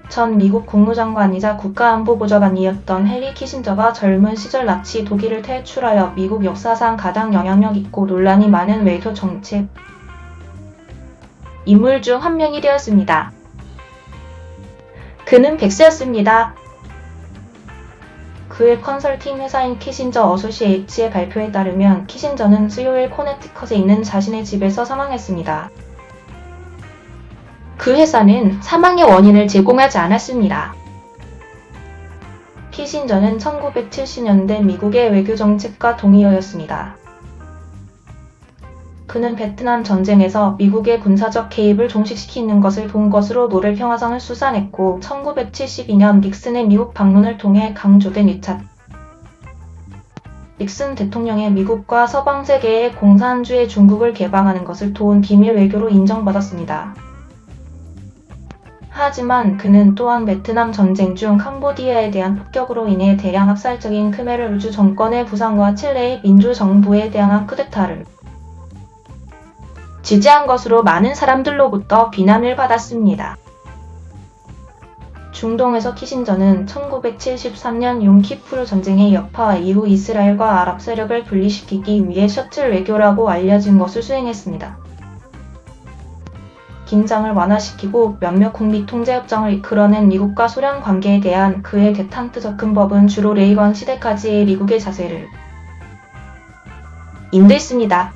전 미국 국무장관이자 국가안보보좌관이었던 헨리 키신저가 젊은 시절 나치 독일을 탈출하여 미국 역사상 가장 영향력 있고 논란이 많은 외교 정책 인물 중 한 명이 되었습니다. 그는 백세였습니다. 그의 컨설팅 회사인 키신저 어소시에이츠의 발표에 따르면 키신저는 수요일 코네티컷에 있는 자신의 집에서 사망했습니다. 그 회사는 사망의 원인을 제공하지 않았습니다. 키신저는 1970년대 미국의 외교정책과 동의어였습니다. 그는 베트남 전쟁에서 미국의 군사적 개입을 종식시키는 것을 본 것으로 노벨 평화상을 수상했고 1972년 닉슨의 미국 방문을 통해 강조된 2차 닉슨 대통령의 미국과 서방 세계의 공산주의 중국을 개방하는 것을 도운 비밀 외교로 인정받았습니다. 하지만 그는 또한 베트남 전쟁 중 캄보디아에 대한 폭격으로 인해 대량 학살적인 크메르 루주 정권의 부상과 칠레의 민주정부에 대한 쿠데타를 지지한 것으로 많은 사람들로부터 비난을 받았습니다. 중동에서 키신저는 1973년 욤키푸르 전쟁의 여파 이후 이스라엘과 아랍 세력을 분리시키기 위해 셔틀 외교라고 알려진 것을 수행했습니다. 긴장을 완화시키고 몇몇 국미 통제협정을 이끌어낸 미국과 소련 관계에 대한 그의 대탄트 접근법은 주로 레이건 시대까지의 미국의 자세를 인도했습니다.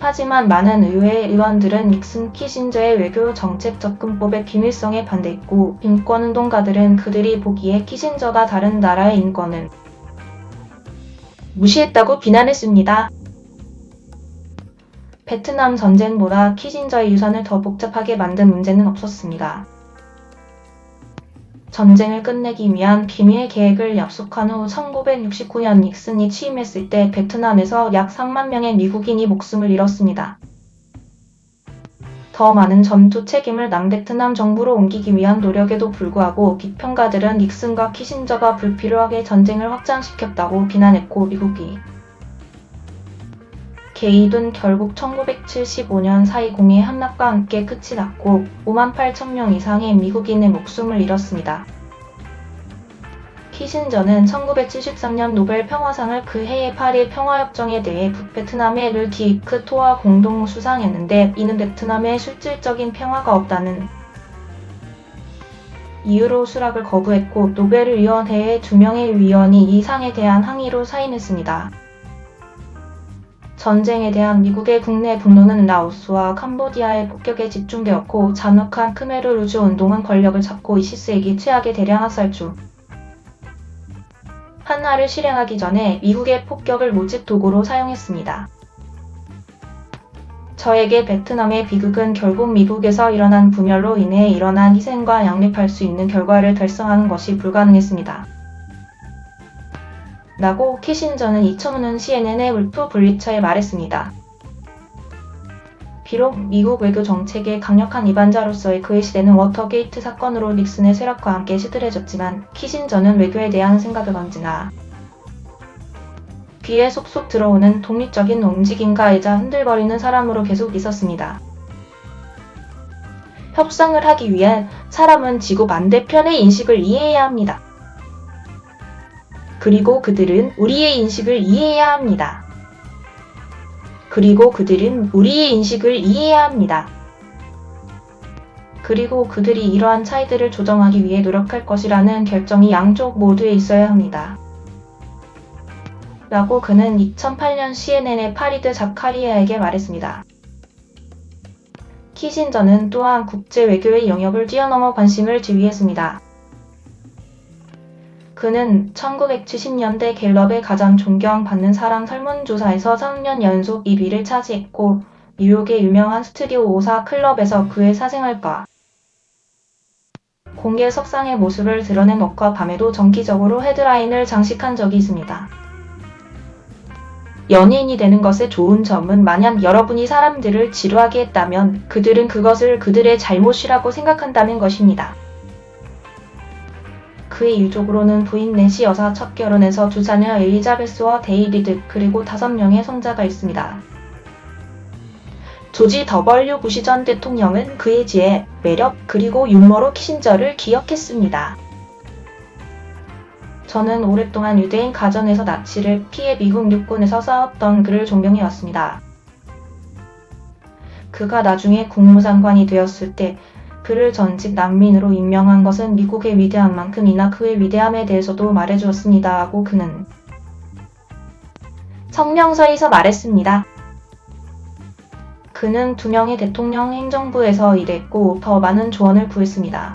하지만 많은 의회 의원들은 닉슨 키신저의 외교 정책 접근법의 비밀성에 반대했고 인권운동가들은 그들이 보기에 키신저가 다른 나라의 인권을 무시했다고 비난했습니다. 베트남 전쟁보다 키신저의 유산을 더 복잡하게 만든 문제는 없었습니다. 전쟁을 끝내기 위한 비밀 계획을 약속한 후 1969년 닉슨이 취임했을 때 베트남에서 약 3만 명의 미국인이 목숨을 잃었습니다. 더 많은 전투 책임을 남베트남 정부로 옮기기 위한 노력에도 불구하고 비평가들은 닉슨과 키신저가 불필요하게 전쟁을 확장시켰다고 비난했고 미국이 개입은 결국 1975년 4.20의 함락과 함께 끝이 났고 5만 8천 명 이상의 미국인의 목숨을 잃었습니다. 키신저는 1973년 노벨 평화상을 그 해의 파리 평화협정에 대해 북베트남의 르 디크 토와 공동 수상했는데 이는 베트남에 실질적인 평화가 없다는 이유로 수락을 거부했고 노벨위원회의 2명의 위원이 이 상에 대한 항의로 사인했습니다. 전쟁에 대한 미국의 국내 분노는 라오스와 캄보디아의 폭격에 집중되었고 잔혹한 크메르 루주 운동은 권력을 잡고 이시스에게 최악의 대량 학살 중 하나를 실행하기 전에 미국의 폭격을 모집 도구로 사용했습니다. 저에게 베트남의 비극은 결국 미국에서 일어난 분열로 인해 일어난 희생과 양립할 수 있는 결과를 달성하는 것이 불가능했습니다. 라고 키신저는 2005년 CNN의 울프 블리처에 말했습니다. 비록 미국 외교 정책의 강력한 위반자로서의 그의 시대는 워터게이트 사건으로 닉슨의 세력과 함께 시들해졌지만 키신저는 외교에 대한 생각은 언제나 귀에 속속 들어오는 독립적인 움직임가이자 흔들거리는 사람으로 계속 있었습니다. 협상을 하기 위해 사람은 지구 반대편의 인식을 이해해야 합니다. 그리고 그들은 우리의 인식을 이해해야 합니다. 그리고 그들은 우리의 인식을 이해해야 합니다. 그리고 그들이 이러한 차이들을 조정하기 위해 노력할 것이라는 결정이 양쪽 모두에 있어야 합니다. 라고 그는 2008년 CNN의 파리드 자카리아에게 말했습니다. 키신저는 또한 국제 외교의 영역을 뛰어넘어 관심을 지휘했습니다. 그는 1970년대 갤럽의 가장 존경받는 사람 설문조사에서 3년 연속 1위를 차지했고 뉴욕의 유명한 스튜디오 54 클럽에서 그의 사생활과 공개 석상의 모습을 드러낸 것과 밤에도 정기적으로 헤드라인을 장식한 적이 있습니다. 연예인이 되는 것의 좋은 점은 만약 여러분이 사람들을 지루하게 했다면 그들은 그것을 그들의 잘못이라고 생각한다는 것입니다. 그의 일족으로는 부인 낸시 여사 첫 결혼에서 두 자녀 엘리자베스와 데이비드 그리고 5명의 손자가 있습니다. 조지 더벌유 부시 전 대통령은 그의 지혜, 매력, 그리고 유머로 키신저를 기억했습니다. 저는 오랫동안 유대인 가정에서 나치를 피해 미국 육군에서 싸웠던 그를 존경해왔습니다. 그가 나중에 국무장관이 되었을 때 그를 전직 난민으로 임명한 것은 미국의 위대한 만큼이나 그의 위대함에 대해서도 말해주었습니다 하고 그는 성명서에서 말했습니다. 그는 2명의 대통령 행정부에서 일했고 더 많은 조언을 구했습니다.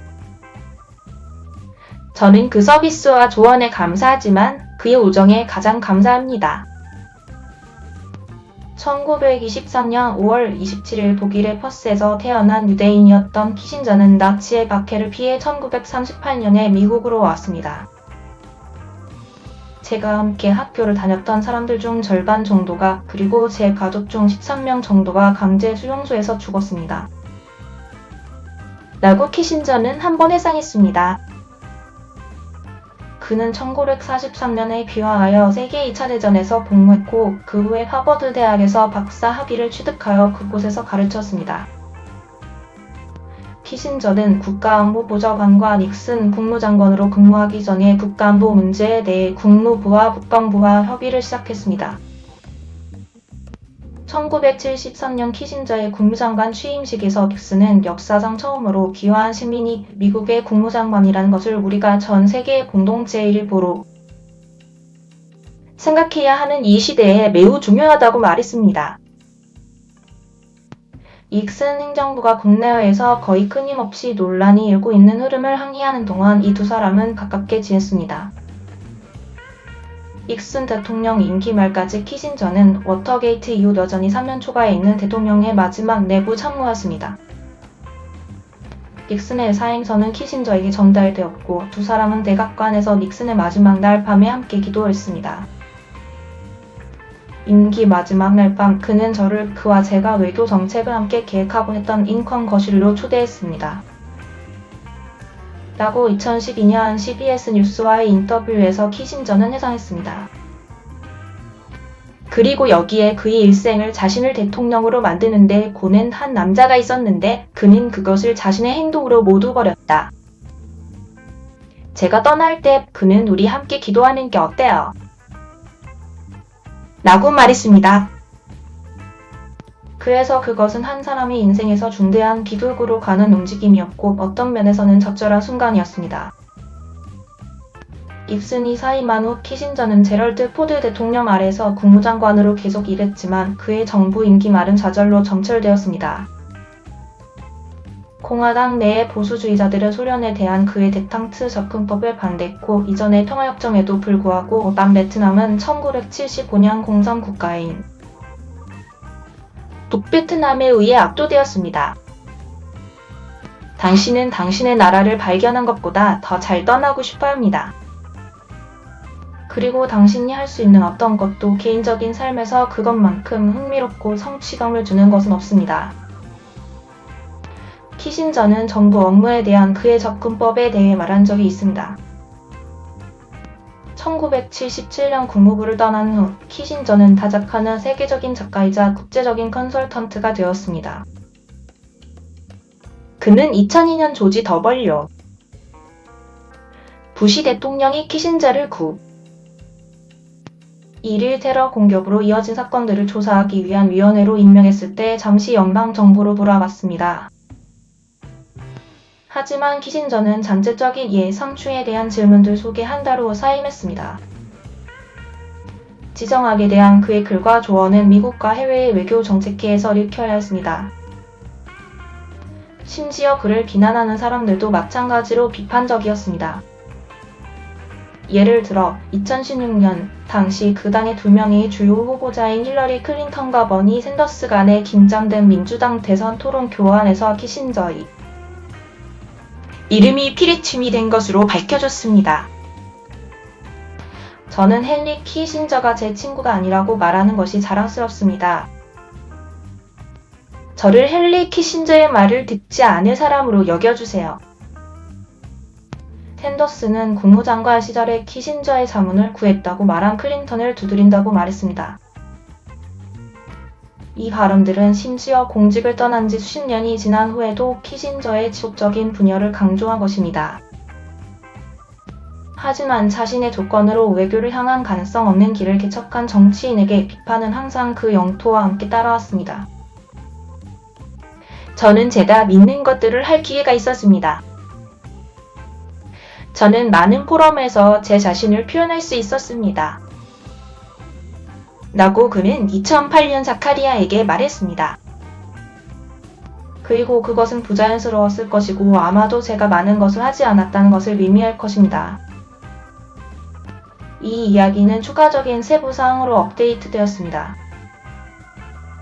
저는 그 서비스와 조언에 감사하지만 그의 우정에 가장 감사합니다. 1923년 5월 27일 독일의 퍼스에서 태어난 유대인이었던 키신저는 나치의 박해를 피해 1938년에 미국으로 왔습니다. 제가 함께 학교를 다녔던 사람들 중 절반 정도가 그리고 제 가족 중 13명 정도가 강제 수용소에서 죽었습니다. 라고 키신저는 한 번 회상했습니다. 그는 1943년에 귀화하여 세계 2차 대전에서 복무했고 그 후에 하버드 대학에서 박사 학위를 취득하여 그곳에서 가르쳤습니다. 키신저는 국가안보보좌관과 닉슨 국무장관으로 근무하기 전에 국가안보 문제에 대해 국무부와 국방부와 협의를 시작했습니다. 1973년 키신저의 국무장관 취임식에서 닉슨은 역사상 처음으로 귀화한 시민이 미국의 국무장관이라는 것을 우리가 전 세계의 공동체의 일부로 생각해야 하는 이 시대에 매우 중요하다고 말했습니다. 닉슨 행정부가 국내외에서 거의 끊임없이 논란이 일고 있는 흐름을 항의하는 동안 이 두 사람은 가깝게 지냈습니다. 닉슨 대통령 임기 말까지 키신저는 워터게이트 이후 여전히 3년 초과에 있는 대통령의 마지막 내부 참모였습니다. 닉슨의 사행서는 키신저에게 전달되었고 두 사람은 백악관에서 닉슨의 마지막 날 밤에 함께 기도했습니다. 임기 마지막 날 밤 그는 저를 그와 제가 외교 정책을 함께 계획하고 했던 링컨 거실로 초대했습니다. 라고 2012년 CBS 뉴스와의 인터뷰에서 키신저는 회상했습니다. 그리고 여기에 그의 일생을 자신을 대통령으로 만드는데 고낸 한 남자가 있었는데 그는 그것을 자신의 행동으로 모두 버렸다. 제가 떠날 때 그는 우리 함께 기도하는 게 어때요? 라고 말했습니다. 그래서 그것은 한 사람의 인생에서 중대한 비극으로 가는 움직임이었고 어떤 면에서는 적절한 순간이었습니다. 닉슨이 사임한 후 키신저는 제럴드 포드 대통령 아래에서 국무장관으로 계속 일했지만 그의 정부 임기 말은 좌절로 점철되었습니다. 공화당 내의 보수주의자들은 소련에 대한 그의 대탕트 접근법을 반대했고 이전의 통화협정에도 불구하고 남베트남은 1975년 공산 국가인 북베트남에 의해 압도되었습니다. 당신은 당신의 나라를 발견한 것보다 더 잘 떠나고 싶어 합니다. 그리고 당신이 할 수 있는 어떤 것도 개인적인 삶에서 그것만큼 흥미롭고 성취감을 주는 것은 없습니다. 키신저는 정부 업무에 대한 그의 접근법에 대해 말한 적이 있습니다. 1977년 국무부를 떠난 후 키신저는 다작하는 세계적인 작가이자 국제적인 컨설턴트가 되었습니다. 그는 2002년 조지 더벌유 부시 대통령이 키신저를 9.11 테러 공격으로 이어진 사건들을 조사하기 위한 위원회로 임명했을 때 잠시 연방정부로 돌아갔습니다. 하지만 키신저는 잠재적인 이해 상충에 대한 질문들 속에 한 달 후 사임했습니다. 지정학에 대한 그의 글과 조언은 미국과 해외의 외교 정책회에서 읽혀야 했습니다. 심지어 그를 비난하는 사람들도 마찬가지로 비판적이었습니다. 예를 들어 2016년 당시 그 당의 2명의 주요 후보자인 힐러리 클린턴과 버니 샌더스 간의 긴장된 민주당 대선 토론 교환에서 키신저의 이름이 피리침이 된 것으로 밝혀졌습니다. 저는 헨리 키신저가 제 친구가 아니라고 말하는 것이 자랑스럽습니다. 저를 헨리 키신저의 말을 듣지 않을 사람으로 여겨주세요. 샌더스는 국무장관 시절에 키신저의 자문을 구했다고 말한 클린턴을 두드린다고 말했습니다. 이 발언들은 심지어 공직을 떠난 지 수십 년이 지난 후에도 키신저의 지속적인 분열을 강조한 것입니다. 하지만 자신의 조건으로 외교를 향한 가능성 없는 길을 개척한 정치인에게 비판은 항상 그 영토와 함께 따라왔습니다. 저는 제가 믿는 것들을 할 기회가 있었습니다. 저는 많은 포럼에서 제 자신을 표현할 수 있었습니다. 라고 그는 2008년 자카리아에게 말했습니다. 그리고 그것은 부자연스러웠을 것이고 아마도 제가 많은 것을 하지 않았다는 것을 의미할 것입니다. 이 이야기는 추가적인 세부 사항으로 업데이트되었습니다.